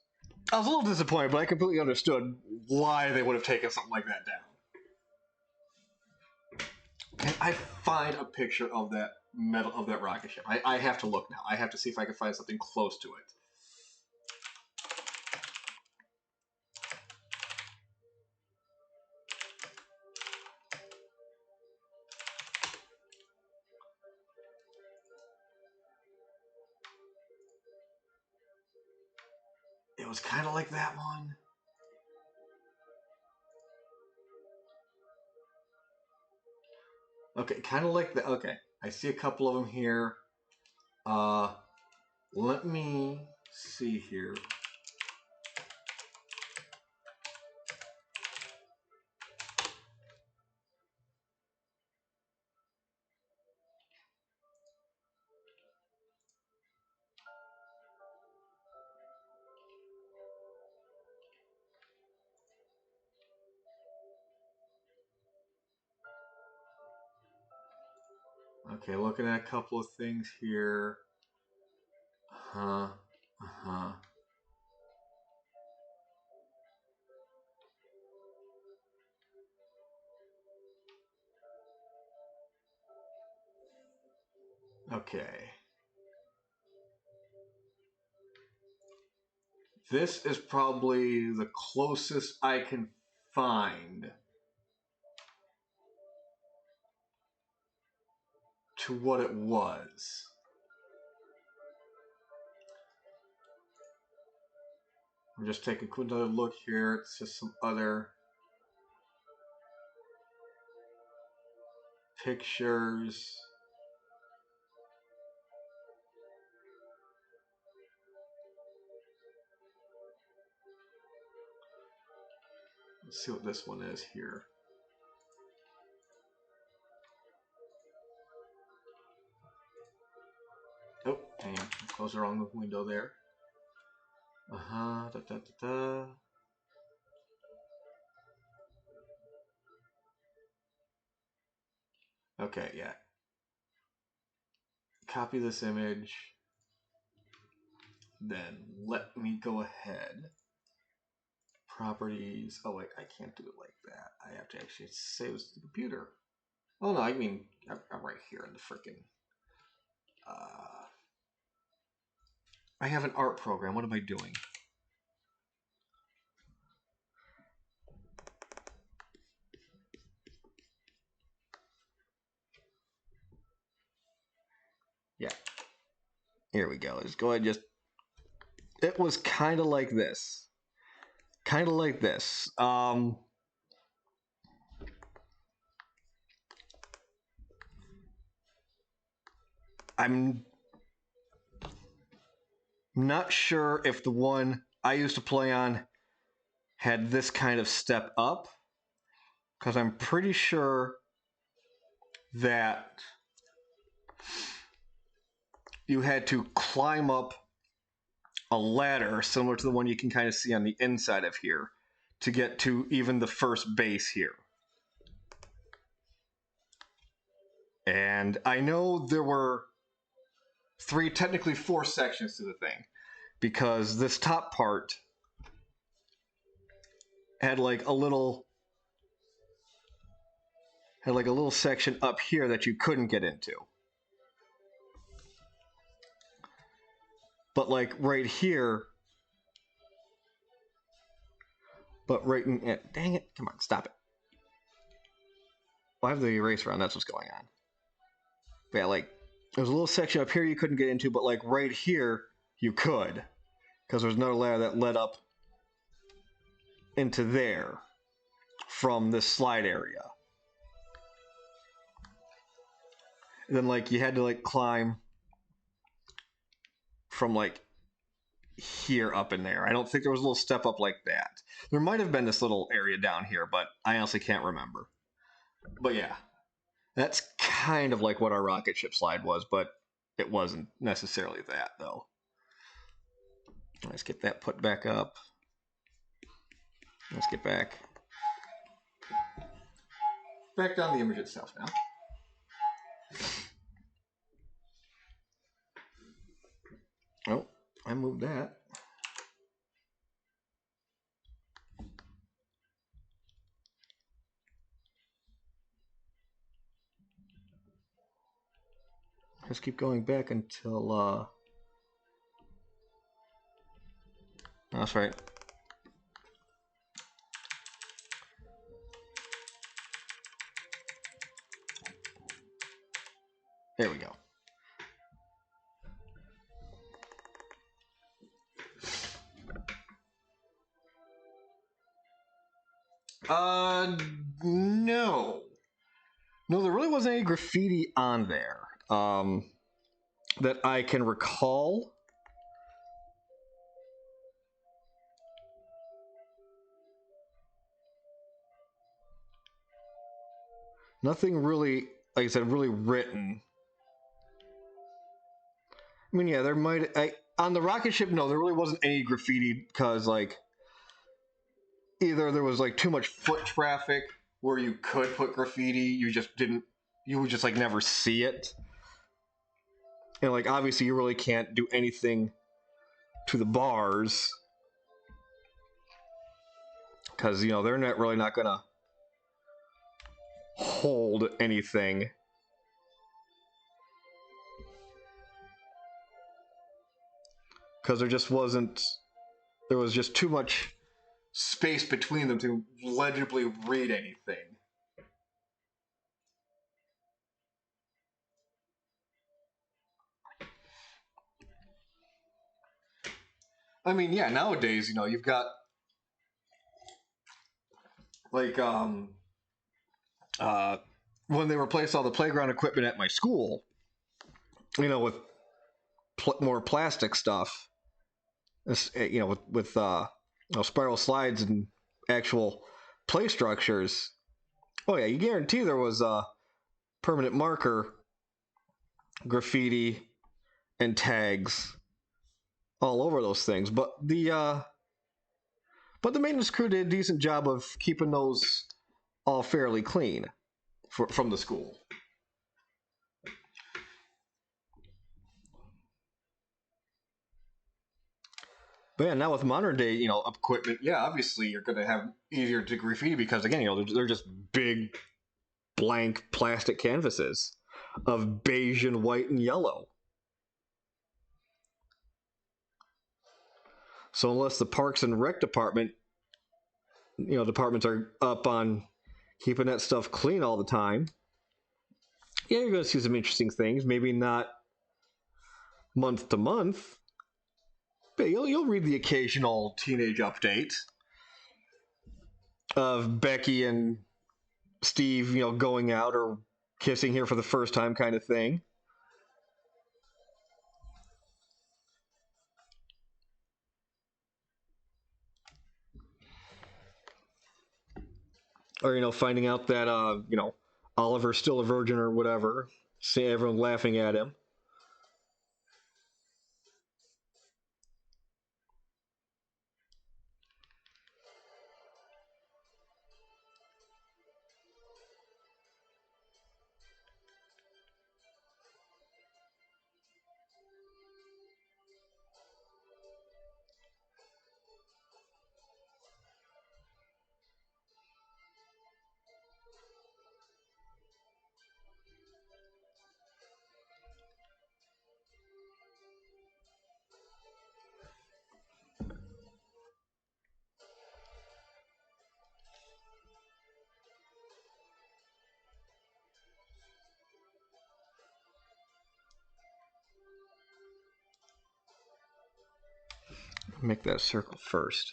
I was a little disappointed, but I completely understood why they would have taken something like that down. Can I find a picture of that rocket ship? I have to look now. I have to see if I can find something close to it. It was kind of like that one. Okay, kind of like that. Okay, I see a couple of them here. Let me see here. Okay, looking at a couple of things here. Okay. This is probably the closest I can find to what it was. I'm just taking a quick another look here. It's just some other pictures. Let's see what this one is here. Oh, hang on. Close the wrong window there. Da, da, da, da. Okay, yeah. Copy this image. Then let me go ahead. Properties. Oh wait, I can't do it like that. I have to actually save this to the computer. Oh no, I mean I'm right here in the freaking. I have an art program. What am I doing? Yeah. Here we go. Let's go ahead and just. It was kind of like this. Kind of like this. I'm not sure if the one I used to play on had this kind of step up, because I'm pretty sure that you had to climb up a ladder similar to the one you can kind of see on the inside of here to get to even the first base here. And I know there were technically four sections to the thing, because this top part had like a little section up here that you couldn't get into. But like right here, dang it, come on, stop it. Well, I have the eraser on, that's what's going on. But yeah, like, there's a little section up here you couldn't get into, but like right here, you could. Because there's another ladder that led up into there from this slide area. And then like you had to like climb from like here up in there. I don't think there was a little step up like that. There might have been this little area down here, but I honestly can't remember. But yeah, that's kind of like what our rocket ship slide was, but it wasn't necessarily that though. Let's get that put back up. Let's get back down the image itself now. Oh, I moved that. Just keep going back until, that's right. There we go. No. No, there really wasn't any graffiti on there. That I can recall. Nothing really, like I said, really written. I mean, yeah, there might. On the rocket ship, no, there really wasn't any graffiti because, like, either there was like too much foot traffic where you could put graffiti, you just didn't. You would just like never see it, and like obviously you really can't do anything to the bars because they're not gonna hold anything. Because there was just too much space between them to legibly read anything. I mean, yeah, nowadays, you've got like when they replaced all the playground equipment at my school, with more plastic stuff, with spiral slides and actual play structures. Oh yeah, you guarantee there was permanent marker, graffiti, and tags all over those things. But the maintenance crew did a decent job of keeping those all fairly clean from the school. But yeah, now with modern day, equipment, yeah, obviously you're going to have easier to graffiti because again, they're just big blank plastic canvases of beige and white and yellow. So unless the Parks and Rec department, departments are up on keeping that stuff clean all the time, yeah, you're going to see some interesting things. Maybe not month to month, but you'll read the occasional teenage update of Becky and Steve, going out or kissing here for the first time kind of thing. Or, finding out that, Oliver's still a virgin or whatever. See everyone laughing at him. Make that a circle first.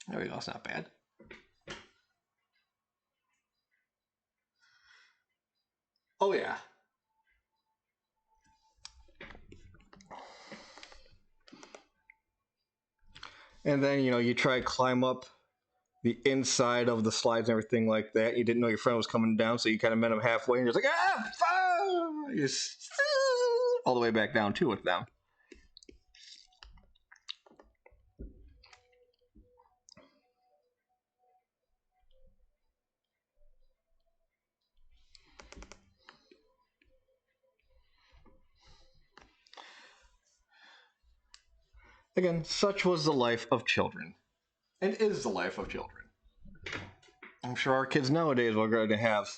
There we go, that's not bad. Oh yeah. And then, you try to climb up the inside of the slides and everything like that. You didn't know your friend was coming down, so you kind of met him halfway, and you're just like, you just all the way back down too with them. Again, such was the life of children, and is the life of children. I'm sure our kids nowadays are going to have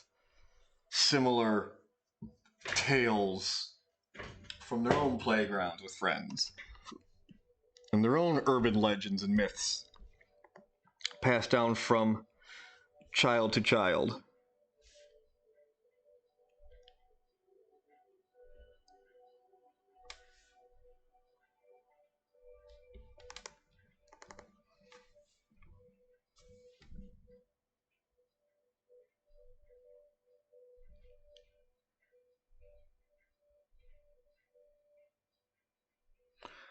similar tales from their own playgrounds with friends, and their own urban legends and myths passed down from child to child.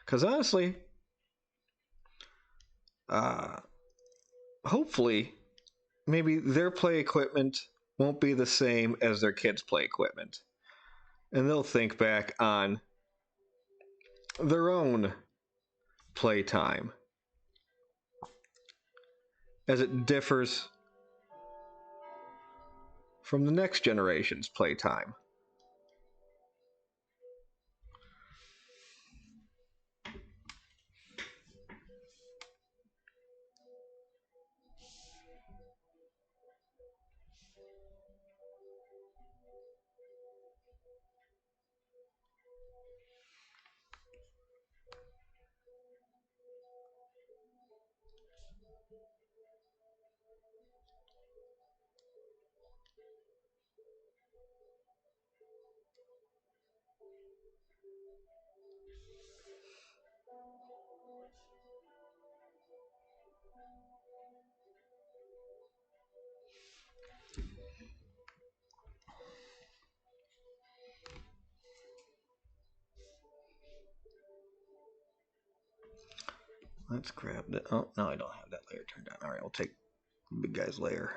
Because honestly, hopefully, maybe their play equipment won't be the same as their kids' play equipment. And they'll think back on their own playtime as it differs from the next generation's playtime. Let's grab that. Oh, no, I don't have that layer turned on. All right, we'll take the big guy's layer.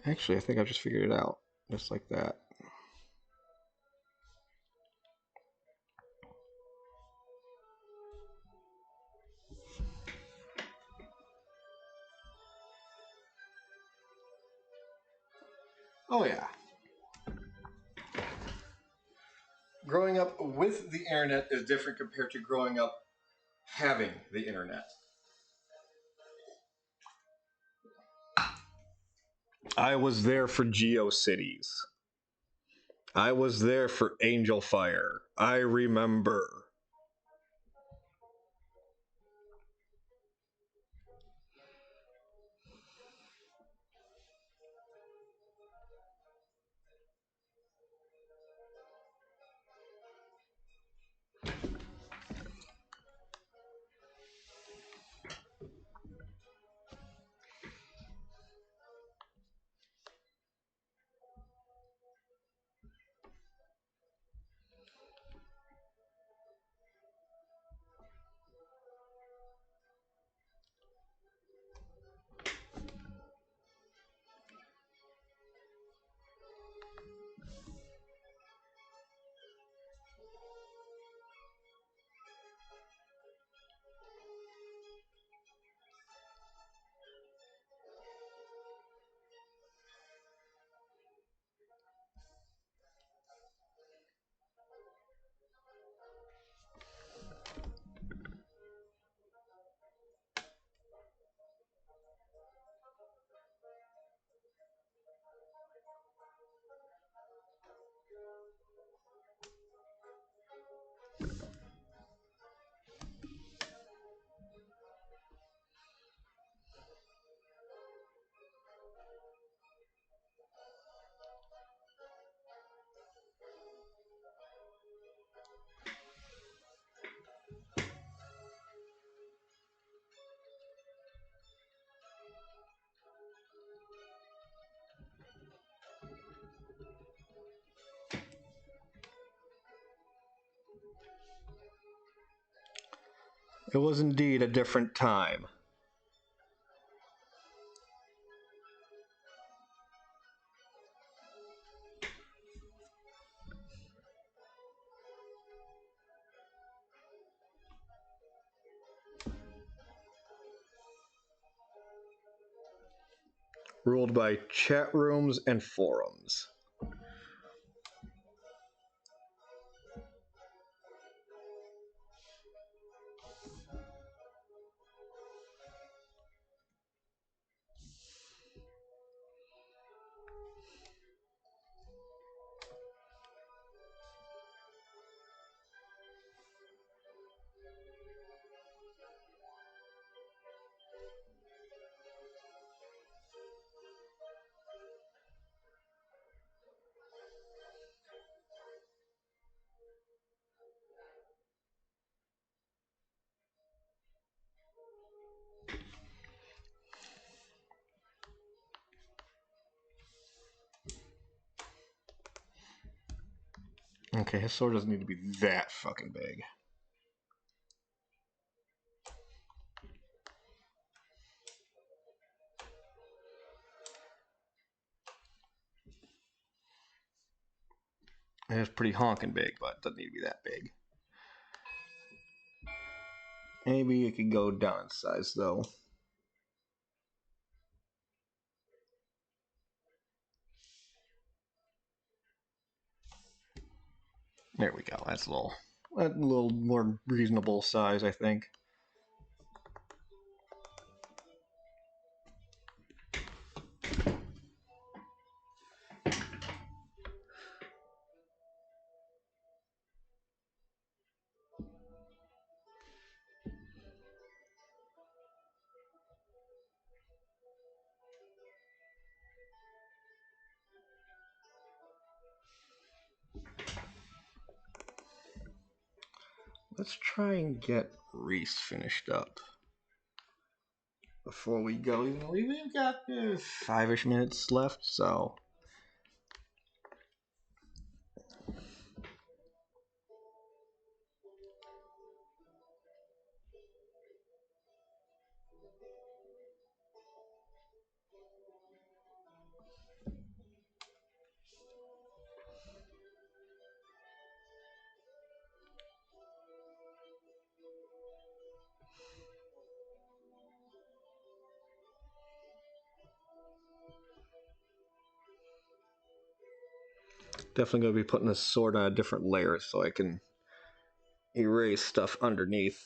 Actually, I think I just figured it out. Just like that. Oh, yeah. Growing up with the internet is different compared to growing up having the internet. I was there for GeoCities. I was there for Angel Fire. I remember. It was indeed a different time. Ruled by chat rooms and forums. Okay, his sword doesn't need to be that fucking big. It's pretty honking big, but it doesn't need to be that big. Maybe it could go down in size, though. There we go. That's a little more reasonable size, I think. Let's try and get Reese finished up before we go. We've got 5-ish minutes left, so definitely going to be putting this sword on a different layer so I can erase stuff underneath.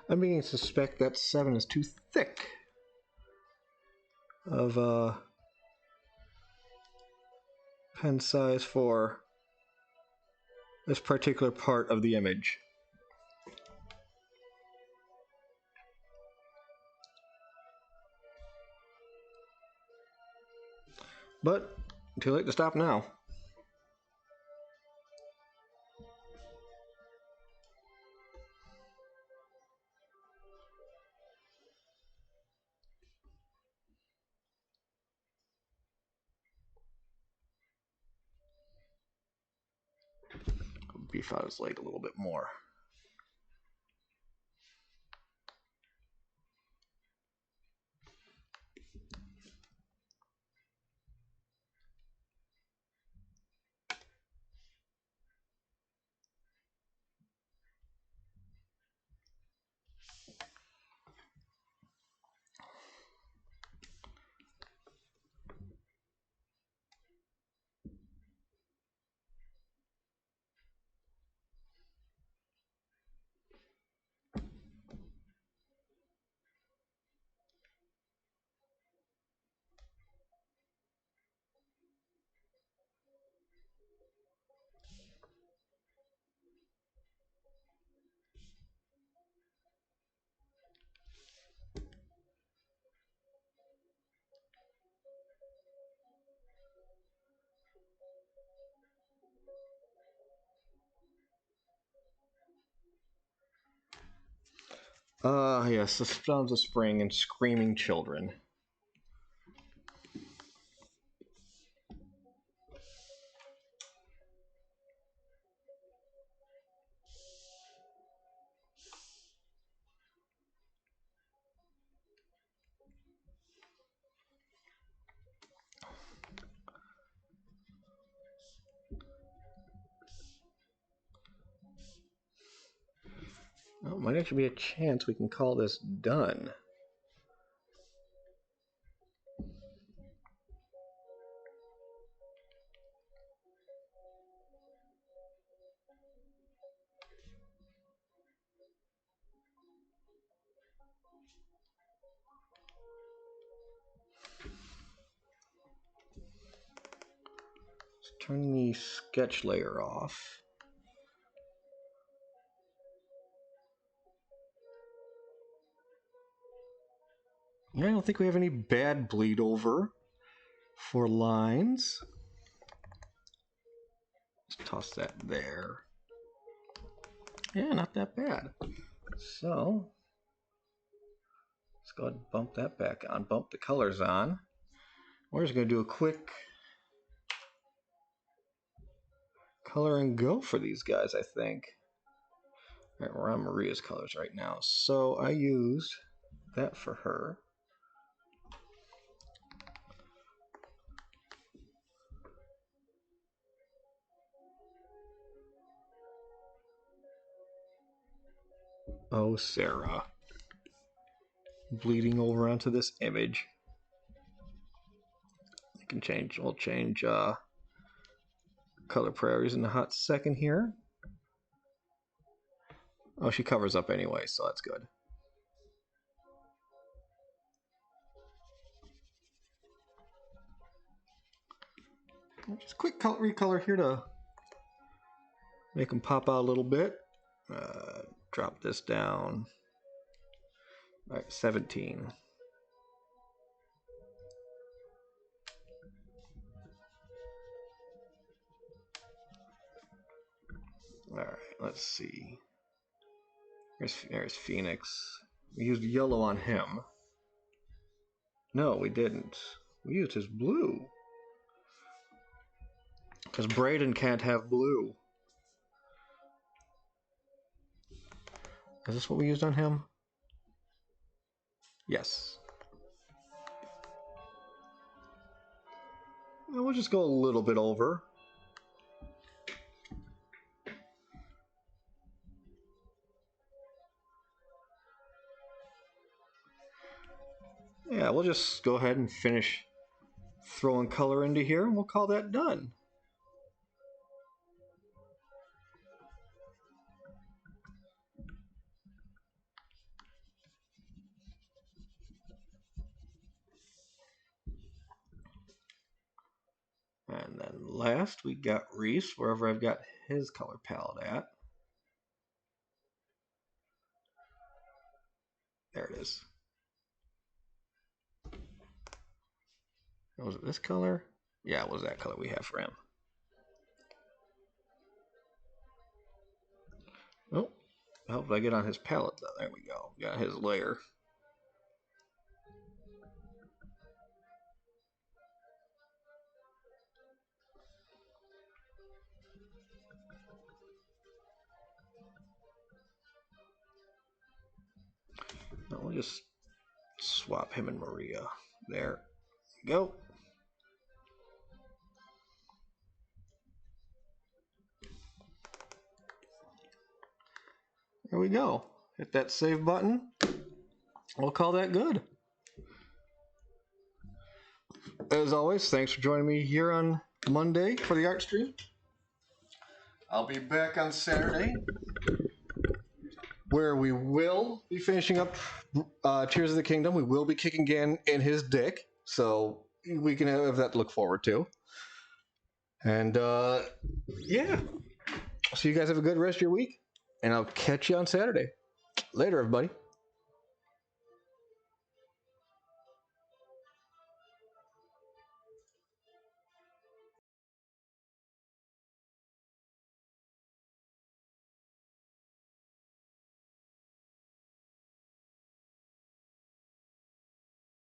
I'm beginning to suspect that 7 is too thick of a pen size for this particular part of the image. But too late to stop now. Beef out his leg a little bit more. Yes, the sounds of spring and screaming children. Well, might actually be a chance we can call this done. Let's turn the sketch layer off. I don't think we have any bad bleed over for lines. Let's toss that there. Yeah, not that bad. So, let's go ahead and bump that back on, bump the colors on. We're just going to do a quick color and go for these guys, I think. All right, we're on Maria's colors right now. So I used that for her. Oh, Sarah. Bleeding over onto this image. I can change, we'll change color priorities in a hot second here. Oh, she covers up anyway, so that's good. Just quick recolor here to make them pop out a little bit. Drop this down. All right, 17. All right, let's see. There's Phoenix. We used yellow on him. No, we didn't. We used his blue. Because Braden can't have blue. Is this what we used on him? Yes. We'll just go a little bit over. Yeah, we'll just go ahead and finish throwing color into here, and we'll call that done. And then last, we got Reese, wherever I've got his color palette at. There it is. Was it this color? Yeah, it was that color we have for him. Oh, I hope I get on his palette though. There we go. Got his layer. We'll just swap him and Maria. There we go. There we go. Hit that save button. We'll call that good. As always, thanks for joining me here on Monday for the art stream. I'll be back on Saturday, where we will be finishing up Tears of the Kingdom. We will be kicking Gan in his dick, so we can have that to look forward to. And yeah, so you guys have a good rest of your week, and I'll catch you on Saturday. Later, everybody.